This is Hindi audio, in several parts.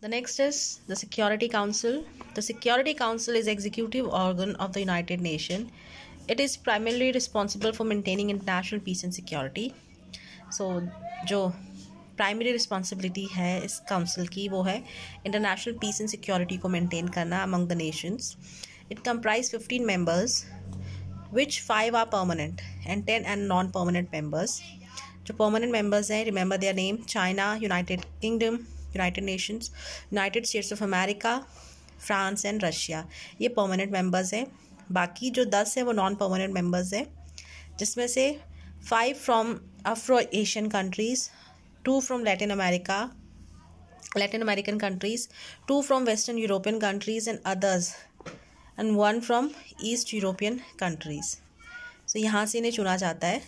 The next is the Security Council. The Security Council is executive organ of the United Nations. It is primarily responsible for maintaining international peace and security. So जो प्राइमरी रिस्पॉन्सिबिलिटी है इस काउंसिल की वो है इंटरनेशनल पीस एंड सिक्योरिटी को मेंटेन करना among the Nations. It comprise 15 members which 5 are permanent and 10 and non-permanent members. जो permanent members हैं, remember their name: China, United Kingdom, United Nations, United states of America, France and Russia. ये परमानेंट मेंबर्स हैं. बाकी जो 10 हैं वो नॉन परमानेंट मेंबर्स हैं, जिसमें से 5 from Afro Asian countries, 2 from Latin American countries, 2 from western European countries and others, and 1 from east European countries. So यहाँ से इन्हें चुना जाता है.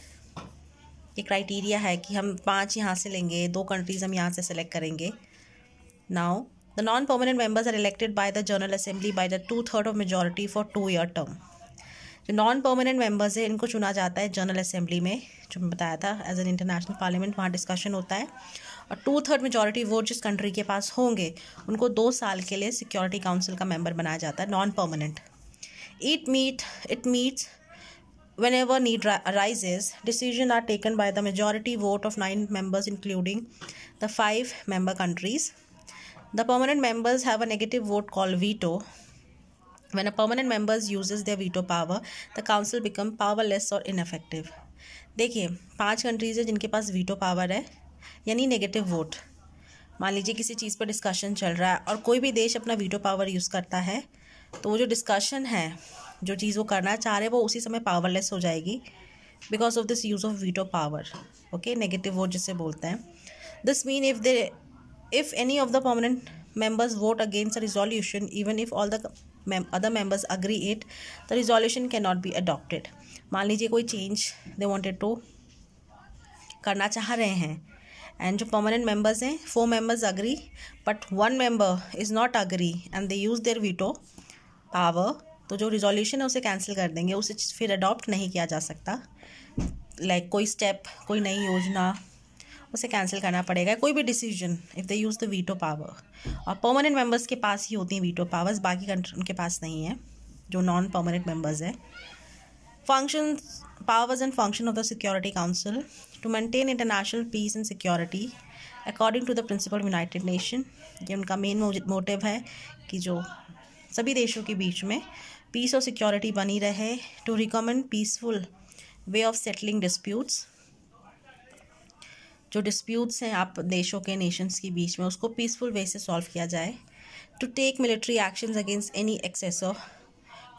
ये क्राइटेरिया है कि हम 5 यहाँ से लेंगे, 2 कंट्रीज़ हम यहाँ से सेलेक्ट करेंगे. Now, the non-permanent members are elected by the General Assembly by the 2/3 of majority for 2-year term. जो non-permanent members है इनको चुना जाता है जनरल असेंबली में, जो मैं बताया था एज एन इंटरनेशनल पार्लियामेंट, वहाँ डिस्कशन होता है. और 2/3 मेजॉरिटी वोट जिस कंट्री के पास होंगे उनको 2 साल के लिए सिक्योरिटी काउंसिल का मेंबर बनाया जाता है, non permanent. It meets whenever need arises. Decisions are taken by the majority vote of 9 members including the 5 member countries. The permanent members have a negative vote called veto. When a permanent member uses their veto power, the council become powerless or ineffective. देखिए 5 कंट्रीज़ है जिनके पास वीटो पावर है, यानी नेगेटिव वोट. मान लीजिए किसी चीज़ पर डिस्कशन चल रहा है और कोई भी देश अपना वीटो पावर यूज़ करता है, तो वो जो डिस्कशन है, जो चीज़ वो करना चाह रहे हैं, वो उसी समय पावरलेस हो जाएगी because of this use of veto power. Okay, negative vote जिसे बोलते हैं. This mean if any of the permanent members vote against a resolution, even if all the other members agree it, the resolution cannot be adopted. मान लीजिए कोई चेंज दे वांटेड टू करना चाह रहे हैं एंड जो परमानेंट मेंबर्स हैं 4 members agree but 1 member is not agree and they use their veto power, तो जो रिजोल्यूशन है उसे कैंसिल कर देंगे, उसे फिर अडॉप्ट नहीं किया जा सकता. लाइक कोई स्टेप, कोई नई योजना, उसे कैंसिल करना पड़ेगा. कोई भी decision if they use the veto power. और परमानेंट मेंबर्स के पास ही होती हैं वीटो पावर्स, बाकी कंट्री उनके पास नहीं है जो नॉन परमानेंट मेंबर्स हैं. Functions, powers and function of the security council to maintain international peace and security according to the principle United Nation. ये उनका मेन मोटिव है कि जो सभी देशों के बीच में पीस और सिक्योरिटी बनी रहे. To recommend peaceful way of settling disputes. जो डिस्प्यूट्स हैं आप देशों के नेशंस के बीच में, उसको पीसफुल वे से सॉल्व किया जाए. To take military actions against any aggressor.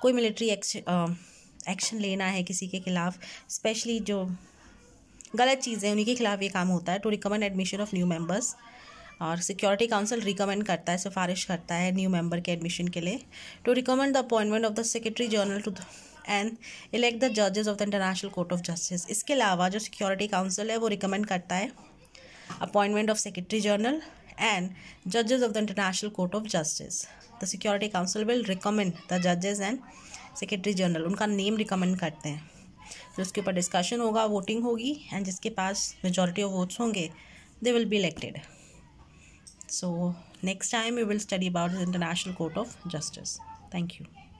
कोई मिलिट्री एक्शन लेना है किसी के खिलाफ, स्पेशली जो गलत चीज़ें उन्हीं के खिलाफ ये काम होता है. To recommend admission of new members. और सिक्योरिटी काउंसिल रिकमेंड करता है, सिफारिश करता है न्यू मेंबर के एडमिशन के लिए. To recommend the appointment of the secretary general to and elect the जजेस of the international court of justice. इसके अलावा जो सिक्योरिटी काउंसिल है वो रिकमेंड करता है appointment of secretary general and जजेस of the international court of justice. The security council will recommend the जजेस एंड सेक्रेटरी जनरल. उनका नेम रिकमेंड करते हैं. तो उसके ऊपर डिस्कशन होगा, वोटिंग होगी, एंड जिसके पास मेजॉरिटी ऑफ वोट्स होंगे they will be elected. So next time we will study about the International Court of Justice. Thank you.